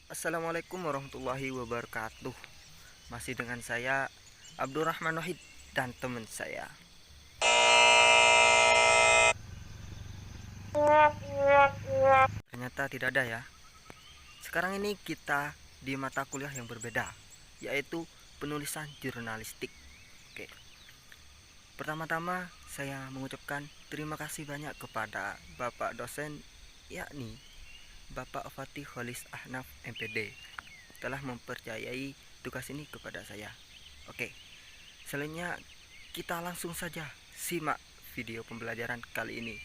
Assalamualaikum warahmatullahi wabarakatuh. Masih dengan saya Abdurrahman Wahid dan teman saya. Ternyata tidak ada ya. Sekarang ini kita di mata kuliah yang berbeda, yaitu penulisan jurnalistik. Oke. Pertama-tama saya mengucapkan terima kasih banyak kepada Bapak dosen, yakni Bapak Fatih Holis Ahnaf MPD, telah mempercayai tugas ini kepada saya. Oke. Selanjutnya kita langsung saja simak video pembelajaran kali ini.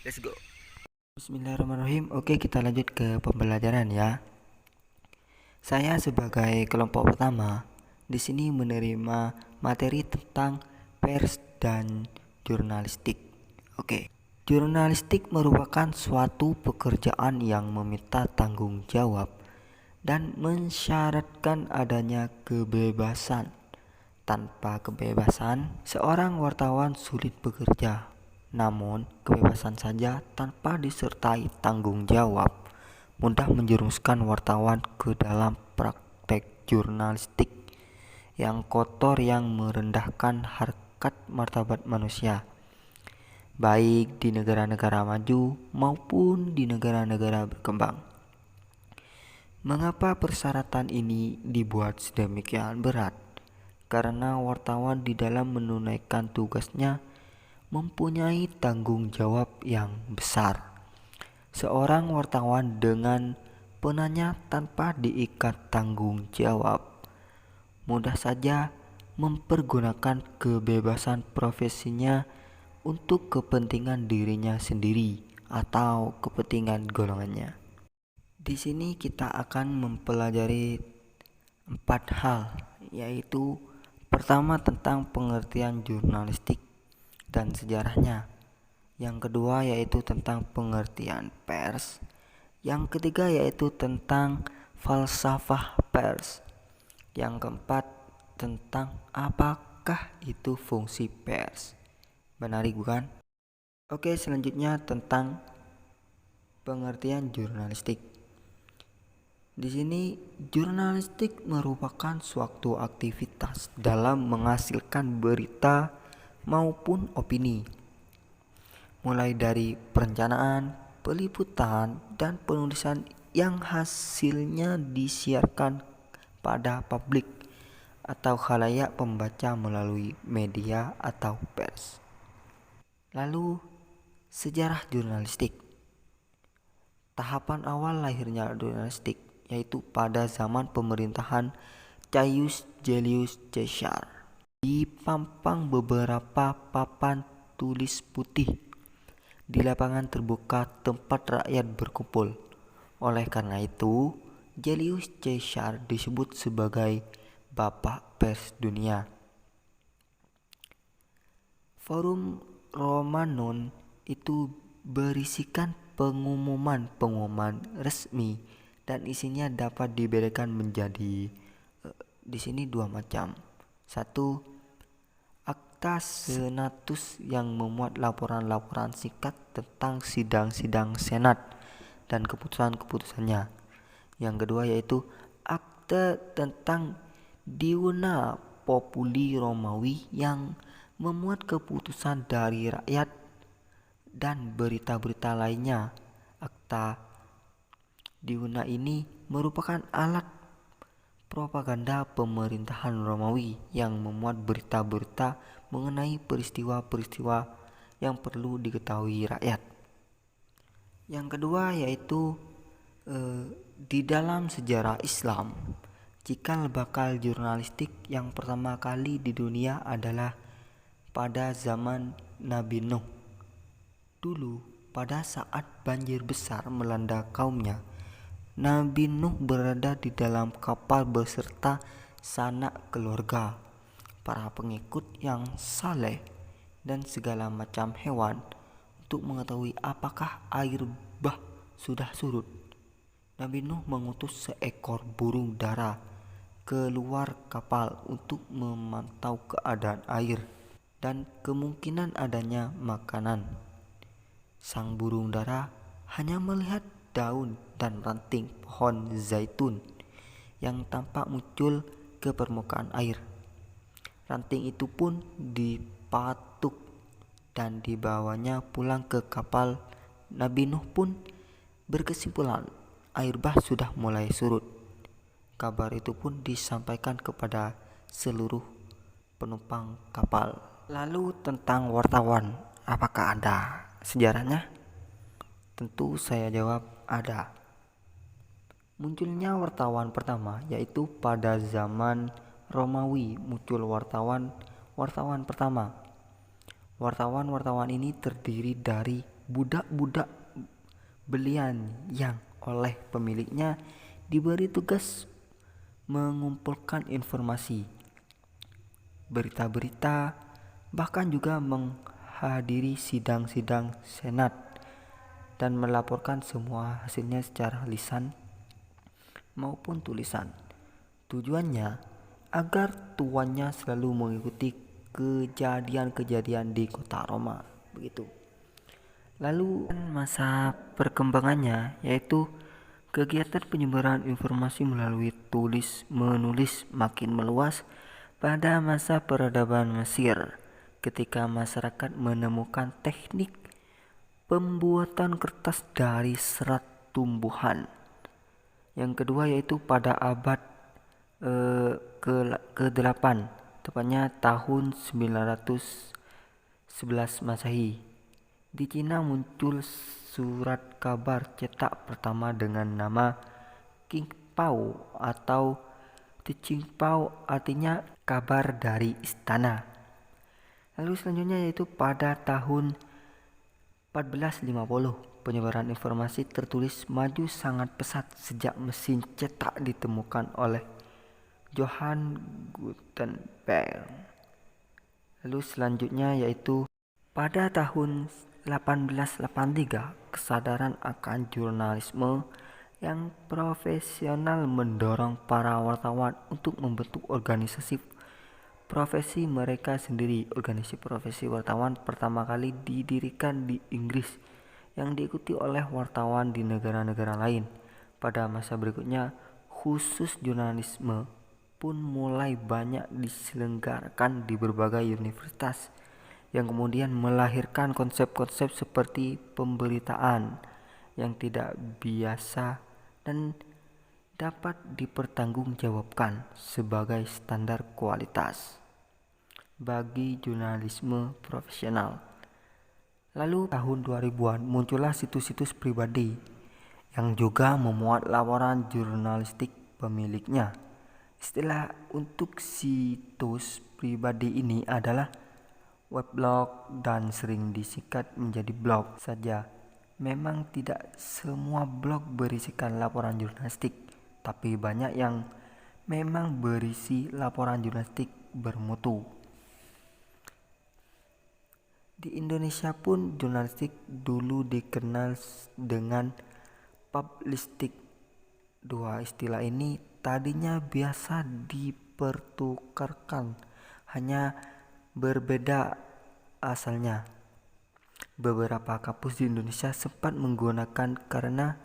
Let's go. Bismillahirrahmanirrahim. Oke, kita lanjut ke pembelajaran ya. Saya sebagai kelompok pertama di sini menerima materi tentang pers dan jurnalistik. Oke. Jurnalistik merupakan suatu pekerjaan yang meminta tanggung jawab dan mensyaratkan adanya kebebasan. Tanpa kebebasan, seorang wartawan sulit bekerja. Namun, kebebasan saja tanpa disertai tanggung jawab mudah menjerumuskan wartawan ke dalam praktek jurnalistik yang kotor yang merendahkan harkat martabat manusia, baik di negara-negara maju maupun di negara-negara berkembang. Mengapa persyaratan ini dibuat sedemikian berat? Karena wartawan di dalam menunaikan tugasnya mempunyai tanggung jawab yang besar. Seorang wartawan dengan penanya tanpa diikat tanggung jawab mudah saja mempergunakan kebebasan profesinya untuk kepentingan dirinya sendiri atau kepentingan golongannya. Di sini kita akan mempelajari 4 hal, yaitu pertama tentang pengertian jurnalistik dan sejarahnya. Yang kedua yaitu tentang pengertian pers. Yang ketiga yaitu tentang falsafah pers. Yang keempat tentang apakah itu fungsi pers. Menarik bukan? Oke, selanjutnya tentang pengertian jurnalistik. Di sini jurnalistik merupakan suatu aktivitas dalam menghasilkan berita maupun opini, mulai dari perencanaan, peliputan, dan penulisan yang hasilnya disiarkan pada publik atau khalayak pembaca melalui media atau pers. Lalu, sejarah jurnalistik. Tahapan awal lahirnya jurnalistik yaitu pada zaman pemerintahan Caius Julius Caesar. Dipampang beberapa papan tulis putih di lapangan terbuka tempat rakyat berkumpul. Oleh karena itu, Julius Caesar disebut sebagai Bapak Pers Dunia. Forum Romanum itu berisikan pengumuman-pengumuman resmi dan isinya dapat dibedakan menjadi di sini 2 macam. Satu, akta senatus yang memuat laporan-laporan singkat tentang sidang-sidang senat dan keputusan-keputusannya. Yang kedua yaitu akte tentang Diuna Populi Romawi yang memuat keputusan dari rakyat dan berita-berita lainnya. Akta Diuna ini merupakan alat propaganda pemerintahan Romawi yang memuat berita-berita mengenai peristiwa-peristiwa yang perlu diketahui rakyat. Yang kedua yaitu di dalam sejarah Islam, cikal bakal jurnalistik yang pertama kali di dunia adalah pada zaman Nabi Nuh. Dulu, pada saat banjir besar melanda kaumnya, Nabi Nuh berada di dalam kapal beserta sanak keluarga, para pengikut yang saleh, dan segala macam hewan untuk mengetahui apakah air bah sudah surut. Nabi Nuh mengutus seekor burung dara keluar kapal untuk memantau keadaan air dan kemungkinan adanya makanan. Sang burung dara hanya melihat daun dan ranting pohon zaitun yang tampak muncul ke permukaan air. Ranting itu pun dipatuk dan dibawanya pulang ke kapal. Nabi Nuh pun berkesimpulan air bah sudah mulai surut. Kabar itu pun disampaikan kepada seluruh penumpang kapal. Lalu tentang wartawan, apakah ada sejarahnya? Tentu saya jawab ada. Munculnya wartawan pertama yaitu pada zaman Romawi muncul wartawan pertama. Wartawan ini terdiri dari budak-budak belian yang oleh pemiliknya diberi tugas mengumpulkan informasi, berita-berita, bahkan juga menghadiri sidang-sidang senat dan melaporkan semua hasilnya secara lisan maupun tulisan. Tujuannya agar tuannya selalu mengikuti kejadian-kejadian di kota Roma, begitu. Lalu masa perkembangannya yaitu kegiatan penyebaran informasi melalui tulis-menulis makin meluas pada masa peradaban Mesir ketika masyarakat menemukan teknik pembuatan kertas dari serat tumbuhan. Yang kedua yaitu pada abad ke-8, tepatnya tahun 911 Masehi. Di Cina muncul surat kabar cetak pertama dengan nama Qingpao atau Qingpao, artinya kabar dari istana. Lalu selanjutnya yaitu pada tahun 1450 penyebaran informasi tertulis maju sangat pesat sejak mesin cetak ditemukan oleh Johann Gutenberg. Lalu selanjutnya yaitu pada tahun 1883 kesadaran akan jurnalisme yang profesional mendorong para wartawan untuk membentuk organisasi profesi mereka sendiri. Organisasi profesi wartawan pertama kali didirikan di Inggris yang diikuti oleh wartawan di negara-negara lain. Pada masa berikutnya, khusus jurnalisme pun mulai banyak diselenggarakan di berbagai universitas yang kemudian melahirkan konsep-konsep seperti pemberitaan yang tidak biasa dan dapat dipertanggungjawabkan sebagai standar kualitas bagi jurnalisme profesional. Lalu tahun 2000-an muncullah situs-situs pribadi yang juga memuat laporan jurnalistik pemiliknya. Istilah untuk situs pribadi ini adalah weblog dan sering disingkat menjadi blog saja. Memang tidak semua blog berisikan laporan jurnalistik, tapi banyak yang memang berisi laporan jurnalistik bermutu. Di Indonesia pun jurnalistik dulu dikenal dengan publistik. Dua istilah ini tadinya biasa dipertukarkan, hanya berbeda asalnya. Beberapa kampus di Indonesia sempat menggunakan karena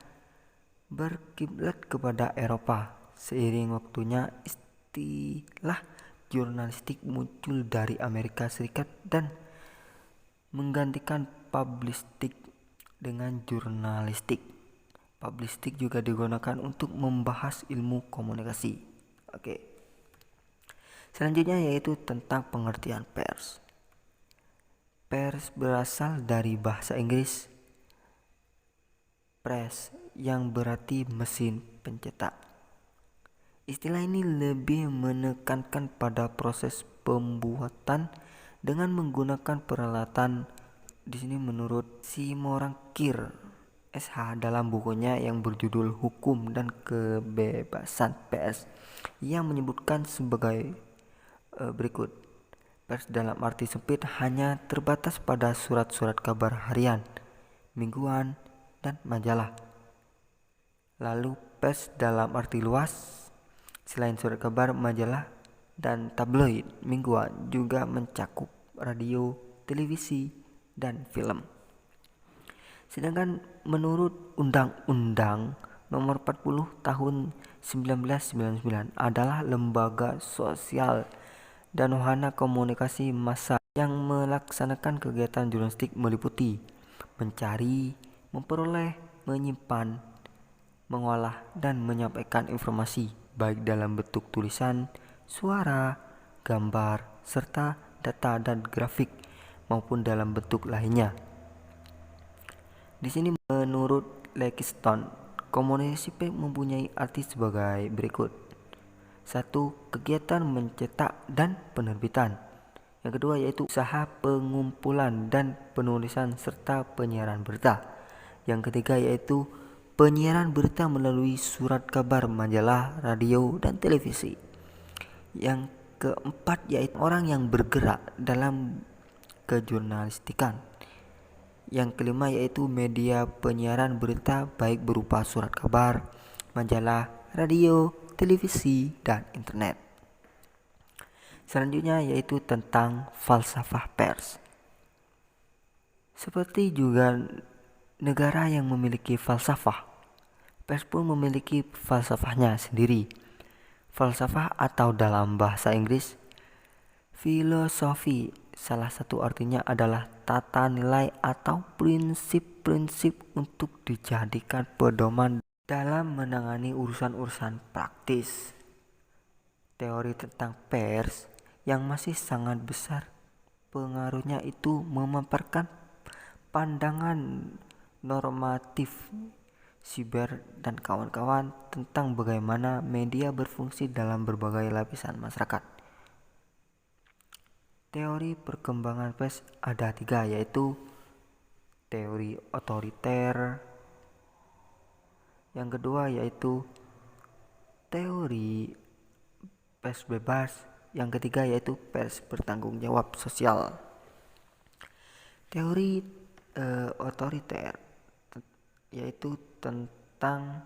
berkiblat kepada Eropa. Seiring waktunya istilah jurnalistik muncul dari Amerika Serikat dan menggantikan publistik dengan jurnalistik. Publistik juga digunakan untuk membahas ilmu komunikasi. Oke. Selanjutnya yaitu tentang pengertian pers. Pers berasal dari bahasa Inggris press yang berarti mesin pencetak. Istilah ini lebih menekankan pada proses pembuatan dengan menggunakan peralatan. Di sini menurut Simon Kir SH dalam bukunya yang berjudul Hukum dan Kebebasan Pers yang menyebutkan sebagai berikut. Pers dalam arti sempit hanya terbatas pada surat-surat kabar harian, mingguan, dan majalah. Lalu pers dalam arti luas selain surat kabar, majalah, dan tabloid mingguan juga mencakup radio, televisi, dan film. Sedangkan menurut Undang-Undang Nomor 40 Tahun 1999 adalah lembaga sosial dan wahana komunikasi massa yang melaksanakan kegiatan jurnalistik meliputi mencari, memperoleh, menyimpan, mengolah, dan menyampaikan informasi baik dalam bentuk tulisan, suara, gambar, serta data dan grafik maupun dalam bentuk lainnya. Di sini menurut Lekiston, komunikasi mempunyai arti sebagai berikut. 1. Kegiatan mencetak dan penerbitan. Yang kedua yaitu usaha pengumpulan dan penulisan serta penyiaran berita. Yang ketiga yaitu penyiaran berita melalui surat kabar, majalah, radio, dan televisi. Yang keempat yaitu orang yang bergerak dalam kejurnalistikan. Yang kelima yaitu media penyiaran berita baik berupa surat kabar, majalah, radio, televisi, dan internet. Selanjutnya yaitu tentang falsafah pers. Seperti juga negara yang memiliki falsafah, pers pun memiliki falsafahnya sendiri. Falsafah atau dalam bahasa Inggris filosofi, salah satu artinya adalah tata nilai atau prinsip-prinsip untuk dijadikan pedoman dalam menangani urusan-urusan praktis. Teori tentang pers yang masih sangat besar pengaruhnya itu memaparkan pandangan normatif Siber dan kawan-kawan tentang bagaimana media berfungsi dalam berbagai lapisan masyarakat. Teori perkembangan pers ada 3, yaitu teori otoriter, yang kedua yaitu teori pers bebas, yang ketiga yaitu pers bertanggung jawab sosial. Teori otoriter yaitu tentang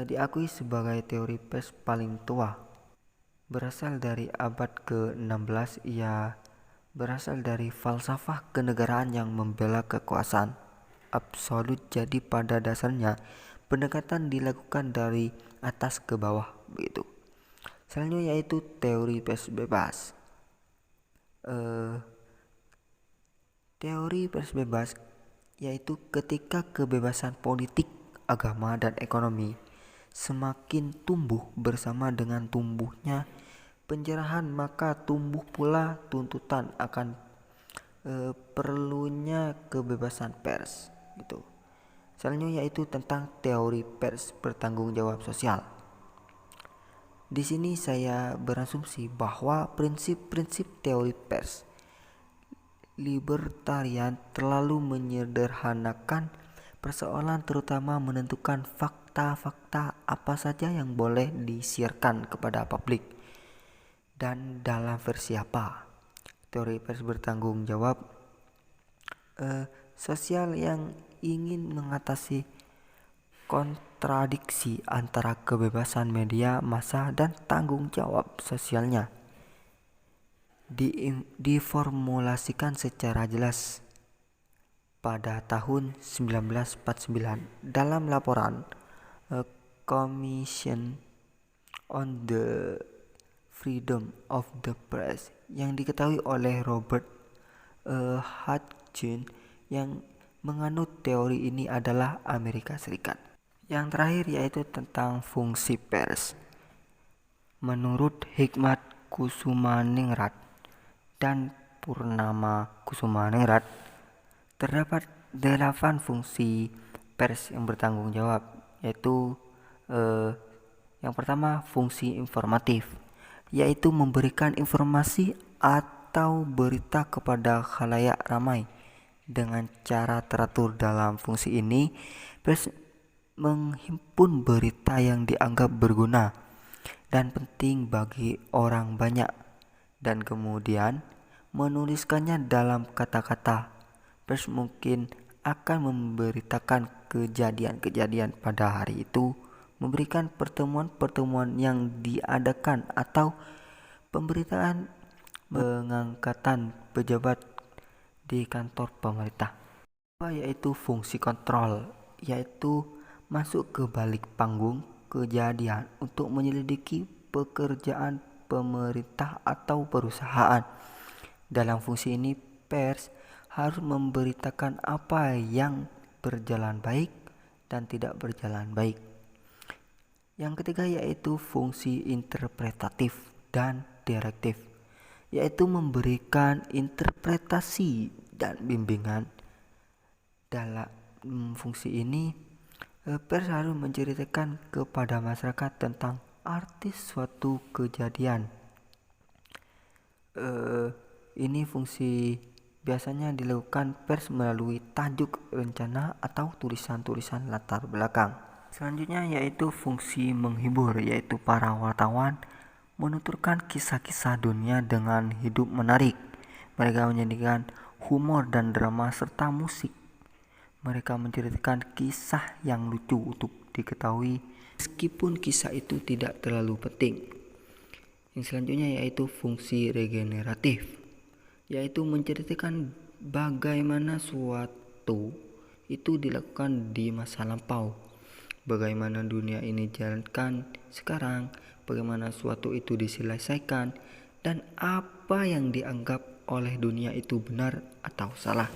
diakui sebagai teori pers paling tua. Berasal dari abad ke-16, ia berasal dari falsafah kenegaraan yang membela kekuasaan absolut. Jadi pada dasarnya pendekatan dilakukan dari atas ke bawah begitu. Selanjutnya yaitu teori pers bebas. Teori pers bebas yaitu ketika kebebasan politik, agama, dan ekonomi semakin tumbuh bersama dengan tumbuhnya penjarahan, maka tumbuh pula tuntutan akan perlunya kebebasan pers gitu. Selanjutnya yaitu tentang teori pers bertanggung jawab sosial. Di sini saya berasumsi bahwa prinsip-prinsip teori pers libertarian terlalu menyederhanakan persoalan, terutama menentukan fakta-fakta apa saja yang boleh disiarkan kepada publik dan dalam versi apa. Teori pers bertanggung jawab sosial yang ingin mengatasi kontradiksi antara kebebasan media massa dan tanggung jawab sosialnya diformulasikan secara jelas pada tahun 1949 dalam laporan Commission on the Freedom of the Press yang diketahui oleh Robert Hutchins. Yang menganut teori ini adalah Amerika Serikat. Yang terakhir yaitu tentang fungsi pers. Menurut Hikmat Kusumaningrat dan Purnama Kusumaningrat, terdapat 8 fungsi pers yang bertanggung jawab, yaitu yang pertama fungsi informatif, yaitu memberikan informasi atau berita kepada khalayak ramai dengan cara teratur. Dalam fungsi ini, pers menghimpun berita yang dianggap berguna dan penting bagi orang banyak dan kemudian menuliskannya dalam kata-kata. Pers mungkin akan memberitakan kejadian-kejadian pada hari itu, memberikan pertemuan-pertemuan yang diadakan atau pemberitaan pengangkatan pejabat di kantor pemerintah. Yaitu fungsi kontrol, yaitu masuk ke balik panggung kejadian untuk menyelidiki pekerjaan pemerintah atau perusahaan. Dalam fungsi ini, pers harus memberitakan apa yang berjalan baik dan tidak berjalan baik. Yang ketiga yaitu fungsi interpretatif dan direktif, yaitu memberikan interpretasi dan bimbingan. Dalam fungsi ini, pers harus menceritakan kepada masyarakat tentang arti suatu kejadian. Ini fungsi biasanya dilakukan pers melalui tajuk rencana atau tulisan-tulisan latar belakang. Selanjutnya yaitu fungsi menghibur, yaitu para wartawan menuturkan kisah-kisah dunia dengan hidup menarik. Mereka menjadikan humor dan drama serta musik. Mereka menceritakan kisah yang lucu untuk diketahui meskipun kisah itu tidak terlalu penting. Yang selanjutnya yaitu fungsi regeneratif, yaitu menceritakan bagaimana suatu itu dilakukan di masa lampau, bagaimana dunia ini dijalankan sekarang, bagaimana suatu itu diselesaikan, dan apa yang dianggap oleh dunia itu benar atau salah.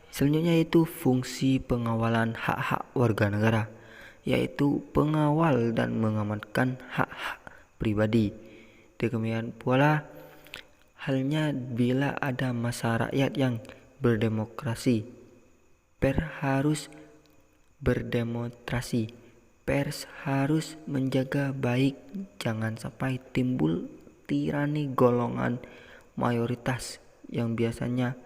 Selanjutnya yaitu fungsi pengawalan hak-hak warga negara, yaitu pengawal dan mengamankan hak-hak pribadi. Demikian pula halnya bila ada masa rakyat yang berdemokrasi, pers harus berdemonstrasi. Pers harus menjaga baik jangan sampai timbul tirani golongan mayoritas yang biasanya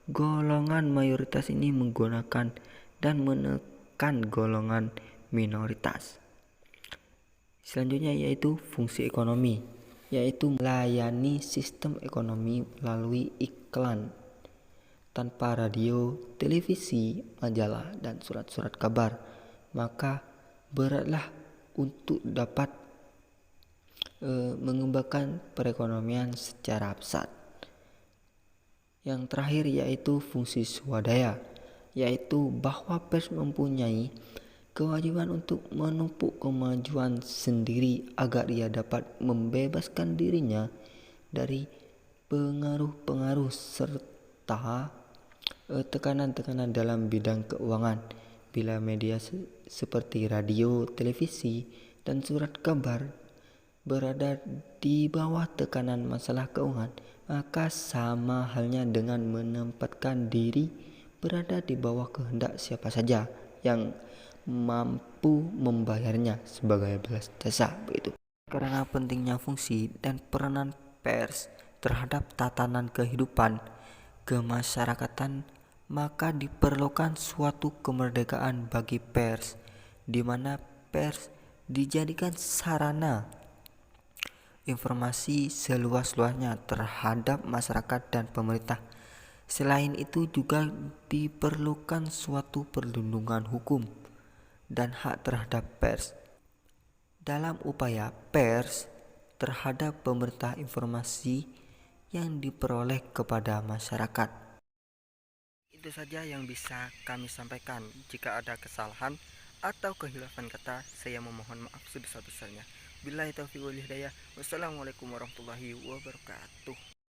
golongan mayoritas ini menggunakan dan menekan golongan minoritas. Selanjutnya yaitu fungsi ekonomi, yaitu melayani sistem ekonomi melalui iklan. Tanpa radio, televisi, majalah, dan surat-surat kabar, maka beratlah untuk dapat mengembangkan perekonomian secara pesat. Yang terakhir yaitu fungsi swadaya, yaitu bahwa pers mempunyai kewajiban untuk menupuk kemajuan sendiri agar ia dapat membebaskan dirinya dari pengaruh-pengaruh serta tekanan-tekanan dalam bidang keuangan. Bila media seperti radio, televisi, dan surat kabar berada di bawah tekanan masalah keuangan, maka sama halnya dengan menempatkan diri berada di bawah kehendak siapa saja yang mampu membayarnya sebagai balas jasa, begitu. Karena pentingnya fungsi dan peranan pers terhadap tatanan kehidupan kemasyarakatan, maka diperlukan suatu kemerdekaan bagi pers, di mana pers dijadikan sarana informasi seluas-luasnya terhadap masyarakat dan pemerintah. Selain itu juga diperlukan suatu perlindungan hukum dan hak terhadap pers. Dalam upaya pers terhadap pemerintah informasi yang diperoleh kepada masyarakat. Itu saja yang bisa kami sampaikan. Jika ada kesalahan atau kehilafan kata, saya memohon maaf sebesar-besarnya. Billahi taufiq wal hidayah. Wassalamualaikum warahmatullahi wabarakatuh.